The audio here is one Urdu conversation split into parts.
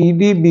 EDB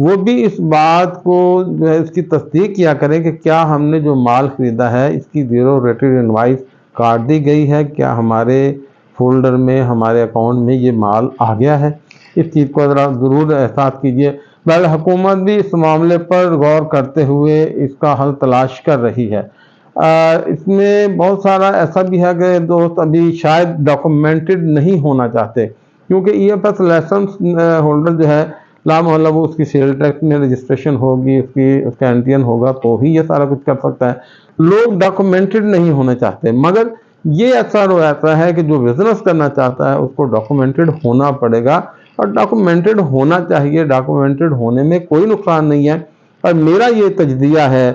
وہ بھی اس بات کو جو ہے اس کی تصدیق کیا کریں کہ کیا ہم نے جو مال خریدا ہے اس کی زیرو ریٹڈ انوائس کاٹ دی گئی ہے، کیا ہمارے فولڈر میں ہمارے اکاؤنٹ میں یہ مال آ گیا ہے۔ اس چیز کو ذرا ضرور احساس کیجیے۔ بہرحال حکومت بھی اس معاملے پر غور کرتے ہوئے اس کا حل تلاش کر رہی ہے۔ اس میں بہت سارا ایسا بھی ہے کہ دوست ابھی شاید ڈاکومنٹڈ نہیں ہونا چاہتے، کیونکہ E F S license holder جو ہے لا محالہ وہ اس کی سیل ٹیکس میں رجسٹریشن ہوگی، اس کا NTN ہوگا تو ہی یہ سارا کچھ کر سکتا ہے۔ لوگ ڈاکومنٹڈ نہیں ہونے چاہتے، مگر یہ ایسا روایت ہے کہ جو بزنس کرنا چاہتا ہے اس کو ڈاکومنٹڈ ہونا پڑے گا، اور ڈاکومنٹڈ ہونا چاہیے۔ ڈاکومنٹڈ ہونے میں کوئی نقصان نہیں ہے، اور میرا یہ تجزیہ ہے،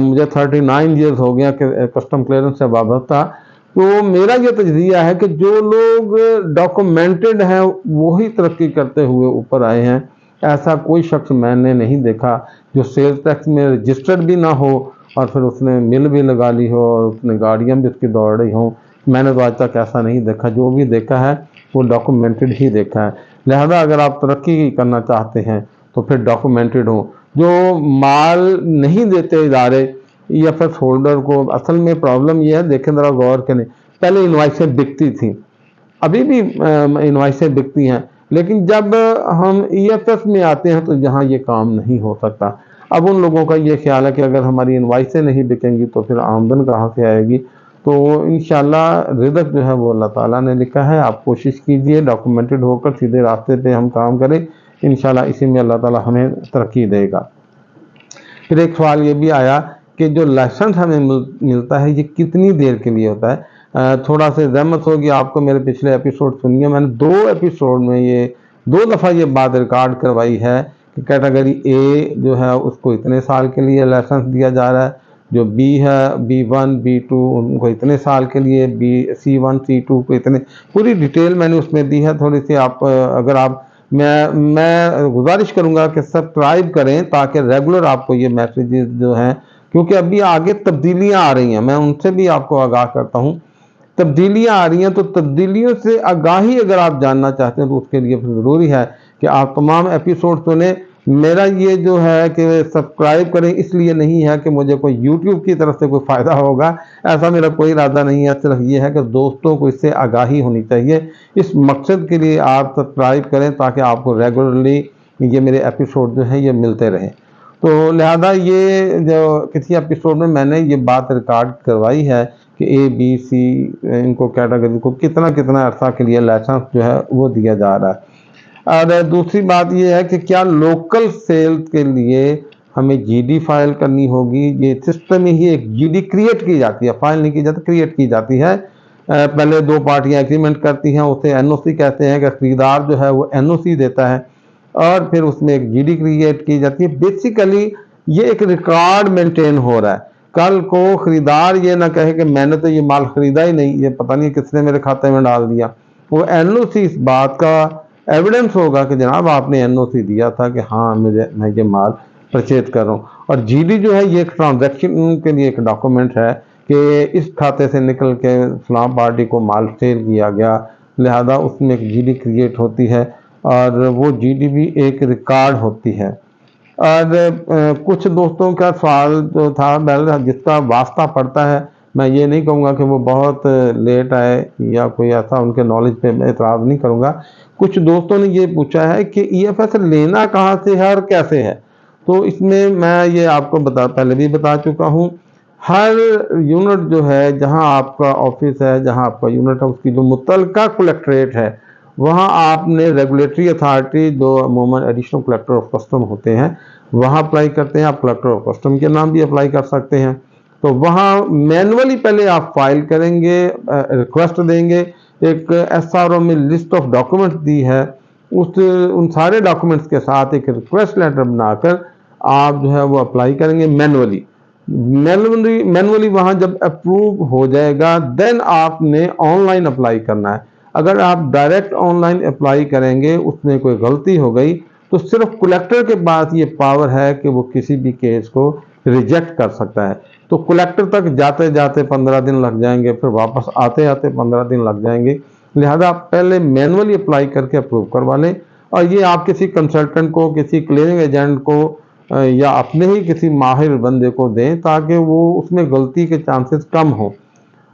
مجھے 39 ایئرز ہو گیا کہ کسٹم کلیئرنس سے وابستہ، تو میرا یہ تجزیہ ہے کہ جو لوگ ڈاکومنٹڈ ہیں وہی ترقی کرتے ہوئے اوپر آئے ہیں۔ ایسا کوئی شخص میں نے نہیں دیکھا جو سیل ٹیکس میں رجسٹرڈ بھی نہ ہو اور پھر اس نے مل بھی لگا لی ہو اور اس نے گاڑیاں بھی اس کی دوڑ رہی ہوں۔ میں نے تو آج تک ایسا نہیں دیکھا، جو بھی دیکھا ہے وہ ڈاکومنٹڈ ہی دیکھا ہے۔ لہذا اگر آپ ترقی کرنا چاہتے ہیں تو پھر ڈاکومنٹڈ ہوں۔ جو مال نہیں دیتے ادارے ای ایف ایس ہولڈر کو، اصل میں پرابلم یہ ہے، دیکھیں ذرا غور کریں، پہلے انوائسیں بکتی تھیں، ابھی بھی انوائسیں بکتی ہیں، لیکن جب ہم ای ایف ایس میں آتے ہیں تو یہاں یہ کام نہیں ہو سکتا۔ اب ان لوگوں کا یہ خیال ہے کہ اگر ہماری انوائسیں نہیں بکیں گی تو پھر آمدن کہاں سے آئے گی؟ تو انشاءاللہ رزق جو ہے وہ اللہ تعالیٰ نے لکھا ہے۔ آپ کوشش کیجئے ڈاکومنٹڈ ہو کر سیدھے راستے پہ ہم کام کریں، انشاءاللہ اسی میں اللہ تعالیٰ ہمیں ترقی دے گا۔ پھر ایک سوال یہ بھی آیا کہ جو لائسنس ہمیں ملتا ہے یہ کتنی دیر کے لیے ہوتا ہے؟ تھوڑا سے زحمت ہوگی آپ کو، میرے پچھلے ایپیسوڈ سنیے، میں نے 2 ایپیسوڈ میں یہ 2 دفعہ یہ بات ریکارڈ کروائی ہے کہ کیٹیگری اے جو ہے اس کو اتنے سال کے لیے لائسنس دیا جا رہا ہے، جو بی ہے B1 B2 ان کو اتنے سال کے لیے، C1 C2 کو اتنے، پوری ڈیٹیل میں نے اس میں دی ہے۔ تھوڑی سی آپ اگر آپ میں گزارش کروں گا کہ سبسکرائب کریں تاکہ ریگولر آپ کو یہ میسیجز جو ہیں، کیونکہ ابھی آگے تبدیلیاں آ رہی ہیں، میں ان سے بھی آپ کو آگاہ کرتا ہوں۔ تبدیلیاں آ رہی ہیں تو تبدیلیوں سے آگاہی اگر آپ جاننا چاہتے ہیں تو اس کے لیے پھر ضروری ہے کہ آپ تمام ایپیسوڈ سنیں۔ میرا یہ جو ہے کہ سبسکرائب کریں اس لیے نہیں ہے کہ مجھے کوئی یوٹیوب کی طرف سے کوئی فائدہ ہوگا، ایسا میرا کوئی ارادہ نہیں ہے، صرف یہ ہے کہ دوستوں کو اس سے آگاہی ہونی چاہیے۔ اس مقصد کے لیے آپ سبسکرائب کریں تاکہ آپ کو ریگولرلی یہ میرے ایپیسوڈ جو ہیں یہ ملتے رہیں۔ تو لہذا یہ جو کسی ایپیسوڈ میں نے یہ بات ریکارڈ کروائی ہے کہ اے بی سی ان کو کیٹیگری کو کتنا عرصہ کے لیے لائسنس جو ہے وہ دیا جا رہا ہے۔ اور دوسری بات یہ ہے کہ کیا لوکل سیل کے لیے ہمیں GD فائل کرنی ہوگی؟ یہ سسٹم ہی ایک GD کریٹ کی جاتی ہے، فائل نہیں کی جاتی، کریٹ کی جاتی ہے۔ پہلے 2 پارٹیاں ایگریمنٹ کرتی ہیں، اسے NOC کہتے ہیں کہ خریدار جو ہے وہ NOC دیتا ہے اور پھر اس میں ایک GD کریٹ کی جاتی ہے۔ بیسیکلی یہ ایک ریکارڈ مینٹین ہو رہا ہے، کل کو خریدار یہ نہ کہے کہ میں نے تو یہ مال خریدا ہی نہیں، یہ پتہ نہیں کس نے میرے کھاتے میں ڈال دیا۔ وہ NOC اس بات کا ایویڈنس ہوگا کہ جناب آپ نے NOC دیا تھا کہ ہاں میں یہ مال پرچیز کر رہا ہوں۔ اور GD جو ہے یہ ایک ٹرانزیکشن کے لیے ایک ڈاکومنٹ ہے کہ اس کھاتے سے نکل کے فلاں پارٹی کو مال سیل کیا گیا، لہذا اس میں ایک GD کریٹ ہوتی ہے اور وہ GD بھی ایک ریکارڈ ہوتی ہے۔ اور کچھ دوستوں کا سوال جو تھا، جس کا واسطہ پڑتا ہے، میں یہ نہیں کہوں گا کہ وہ بہت لیٹ آئے یا کوئی ایسا ان کے نالج پہ میں اعتراض نہیں کروں گا۔ کچھ دوستوں نے یہ پوچھا ہے کہ EFS لینا کہاں سے ہے اور کیسے ہے؟ تو اس میں یہ آپ کو پہلے بھی بتا چکا ہوں۔ ہر یونٹ جو ہے، جہاں آپ کا آفس ہے، جہاں آپ کا یونٹ ہے، اس کی جو متعلقہ کلیکٹریٹ ہے وہاں آپ نے ریگولیٹری اتھارٹی جو عموماً ایڈیشنل کلیکٹر آف کسٹم ہوتے ہیں وہاں اپلائی کرتے ہیں۔ آپ کلیکٹر آف کسٹم کے نام بھی اپلائی کر سکتے ہیں۔ تو وہاں مینولی پہلے آپ فائل کریں گے، ریکویسٹ دیں گے، ایک SRO میں لسٹ آف ڈاکومنٹس دی ہے، ان سارے ڈاکومنٹس کے ساتھ ایک ریکویسٹ لیٹر بنا کر آپ جو ہے وہ اپلائی کریں گے مینولی وہاں جب اپروو ہو جائے گا دین آپ نے آن لائن اپلائی کرنا ہے۔ اگر آپ ڈائریکٹ آن لائن اپلائی کریں گے، اس میں کوئی غلطی ہو گئی تو صرف کلیکٹر کے پاس یہ پاور ہے کہ وہ کسی بھی کیس کو ریجیکٹ کر سکتا ہے۔ تو کلیکٹر تک جاتے جاتے 15 دن لگ جائیں گے، پھر واپس آتے آتے 15 دن لگ جائیں گے، لہذا آپ پہلے مینولی اپلائی کر کے اپروو کروا لیں۔ اور یہ آپ کسی کنسلٹنٹ کو، کسی کلیئرنگ ایجنٹ کو یا اپنے ہی کسی ماہر بندے کو دیں تاکہ وہ اس میں غلطی کے چانسز کم ہوں۔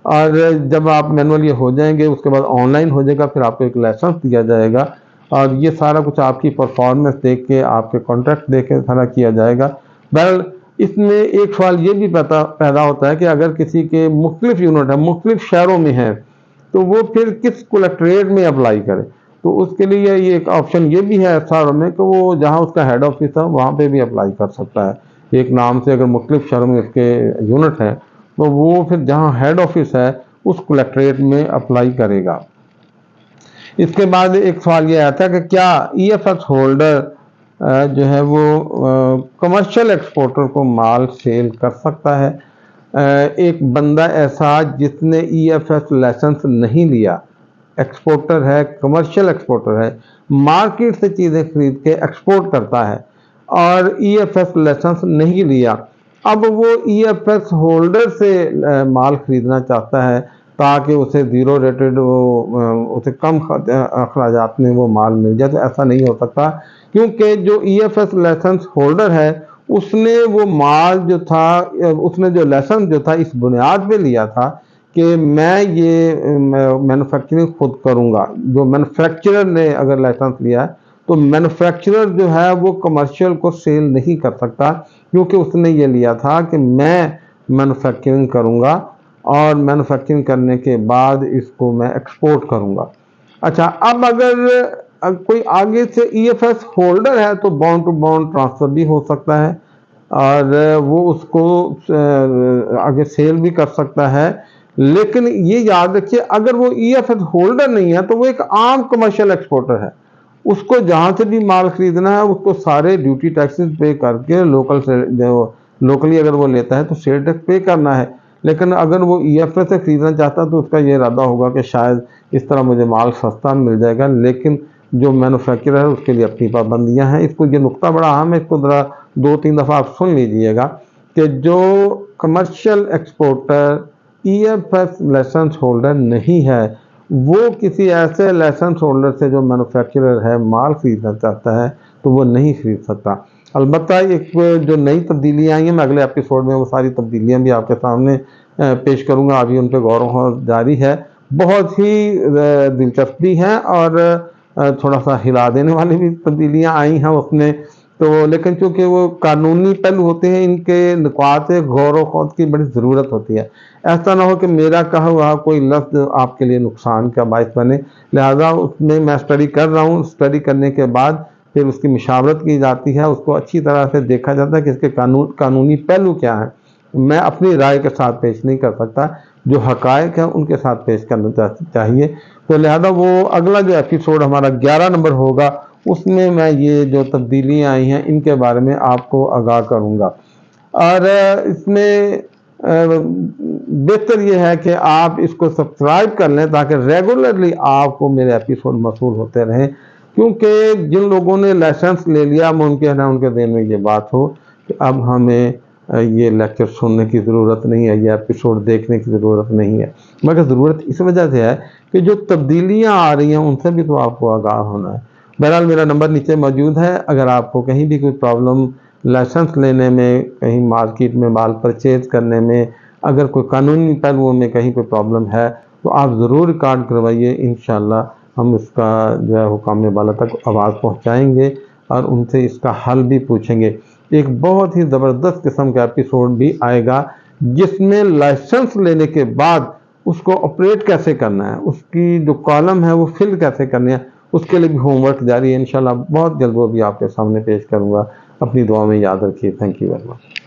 اور جب آپ مینول یہ ہو جائیں گے اس کے بعد آن لائن ہو جائے گا، پھر آپ کو ایک لائسنس دیا جائے گا اور یہ سارا کچھ آپ کی پرفارمنس دیکھ کے، آپ کے کانٹریکٹ دیکھ کے سارا کیا جائے گا۔ بہرحال اس میں ایک سوال یہ بھی پیدا ہوتا ہے کہ اگر کسی کے مختلف یونٹ ہیں، مختلف شہروں میں ہیں، تو وہ پھر کس کلیکٹریٹ میں اپلائی کرے؟ تو اس کے لیے یہ ایک آپشن یہ بھی ہے SRO میں کہ وہ جہاں اس کا ہیڈ آفس ہے وہاں پہ بھی اپلائی کر سکتا ہے۔ ایک نام سے اگر مختلف شہروں میں اس کے یونٹ ہیں تو وہ پھر جہاں ہیڈ آفس ہے اس کلیکٹریٹ میں اپلائی کرے گا۔ اس کے بعد ایک سوال یہ آتا ہے کہ کیا EFS ہولڈر جو ہے وہ کمرشل ایکسپورٹر کو مال سیل کر سکتا ہے؟ ایک بندہ ایسا جس نے EFS لائسنس نہیں لیا، ایکسپورٹر ہے، کمرشل ایکسپورٹر ہے، مارکیٹ سے چیزیں خرید کے ایکسپورٹ کرتا ہے اور EFS لائسنس نہیں لیا، اب وہ EFS ہولڈر سے مال خریدنا چاہتا ہے تاکہ اسے زیرو ریٹڈ، اسے کم اخراجات میں وہ مال مل جائے، تو ایسا نہیں ہو سکتا کیونکہ جو EFS لائسنس ہولڈر ہے اس نے وہ مال جو تھا، اس نے جو لائسنس جو تھا اس بنیاد پہ لیا تھا کہ میں یہ مینوفیکچرنگ خود کروں گا۔ جو مینوفیکچرر نے اگر لائسنس لیا ہے تو مینوفیکچرر جو ہے وہ کمرشل کو سیل نہیں کر سکتا کیونکہ اس نے یہ لیا تھا کہ میں مینوفیکچرنگ کروں گا اور مینوفیکچرنگ کرنے کے بعد اس کو میں ایکسپورٹ کروں گا۔ اچھا، اب اگر کوئی آگے سے EFS ہولڈر ہے تو بانڈ ٹو بانڈ ٹرانسفر بھی ہو سکتا ہے اور وہ اس کو آگے سیل بھی کر سکتا ہے، لیکن یہ یاد رکھیے اگر وہ EFS ہولڈر نہیں ہے تو وہ ایک عام کمرشل ایکسپورٹر ہے، اس کو جہاں سے بھی مال خریدنا ہے اس کو سارے ڈیوٹی ٹیکسز پے کر کے لوکلی اگر وہ لیتا ہے تو سیل ٹیکس پے کرنا ہے۔ لیکن اگر وہ EFS سے خریدنا چاہتا ہے تو اس کا یہ ارادہ ہوگا کہ شاید اس طرح مجھے مال سستا مل جائے گا، لیکن جو مینوفیکچرر ہے اس کے لیے اپنی پابندیاں ہیں۔ اس کو یہ نقطہ بڑا اہم ہے، اس کو ذرا 2-3 دفعہ آپ سن لیجئے گا کہ جو commercial exporter EFS license holder نہیں ہے وہ کسی ایسے لائسنس ہولڈر سے جو مینوفیکچرر ہے مال خریدنا چاہتا ہے تو وہ نہیں خرید سکتا۔ البتہ ایک جو نئی تبدیلیاں آئی ہیں، میں اگلے ایپیسوڈ میں وہ ساری تبدیلیاں بھی آپ کے سامنے پیش کروں گا، ابھی ان پہ غور و خوض جاری ہے۔ بہت ہی دلچسپ بھی ہیں اور تھوڑا سا ہلا دینے والی بھی تبدیلیاں آئی ہیں اس میں، تو لیکن چونکہ وہ قانونی پہلو ہوتے ہیں ان کے نکات غور و خوض کی بڑی ضرورت ہوتی ہے۔ ایسا نہ ہو کہ میرا کہا ہوا کوئی لفظ آپ کے لیے نقصان کا باعث بنے، لہذا اس میں اسٹڈی کر رہا ہوں، اسٹڈی کرنے کے بعد پھر اس کی مشاورت کی جاتی ہے، اس کو اچھی طرح سے دیکھا جاتا ہے کہ اس کے قانونی پہلو کیا ہیں۔ میں اپنی رائے کے ساتھ پیش نہیں کر سکتا، جو حقائق ہیں ان کے ساتھ پیش کرنا چاہیے، تو لہذا وہ اگلا جو ایپیسوڈ ہمارا 11 نمبر ہوگا اس میں میں یہ جو تبدیلیاں آئی ہیں ان کے بارے میں آپ کو آگاہ کروں گا۔ اور اس میں بہتر یہ ہے کہ آپ اس کو سبسکرائب کر لیں تاکہ ریگولرلی آپ کو میرے ایپیسوڈ موصول ہوتے رہیں، کیونکہ جن لوگوں نے لائسنس لے لیا ممکن ہے ان کے ذہن میں یہ بات ہو کہ اب ہمیں یہ لیکچر سننے کی ضرورت نہیں ہے، یہ ایپیسوڈ دیکھنے کی ضرورت نہیں ہے، مگر ضرورت اس وجہ سے ہے کہ جو تبدیلیاں آ رہی ہیں ان سے بھی تو آپ کو آگاہ ہونا ہے۔ بہرحال میرا نمبر نیچے موجود ہے، اگر آپ کو کہیں بھی کوئی پرابلم لائسنس لینے میں، کہیں مارکیٹ میں مال پرچیز کرنے میں، اگر کوئی قانونی پہلوؤں میں کہیں کوئی پرابلم ہے تو آپ ضرور ریکارڈ کروائیے، انشاءاللہ ہم اس کا جو ہے حکام بالا تک آواز پہنچائیں گے اور ان سے اس کا حل بھی پوچھیں گے۔ ایک بہت ہی زبردست قسم کا ایپیسوڈ بھی آئے گا جس میں لائسنس لینے کے بعد اس کو آپریٹ کیسے کرنا ہے، اس کی جو کالم ہے وہ فل کیسے کرنے ہیں، اس کے لیے بھی ہوم ورک جاری ہے، انشاءاللہ بہت جلد وہ بھی آپ کے سامنے پیش کروں گا۔ اپنی دعا میں یاد رکھیے۔ Thank you very much.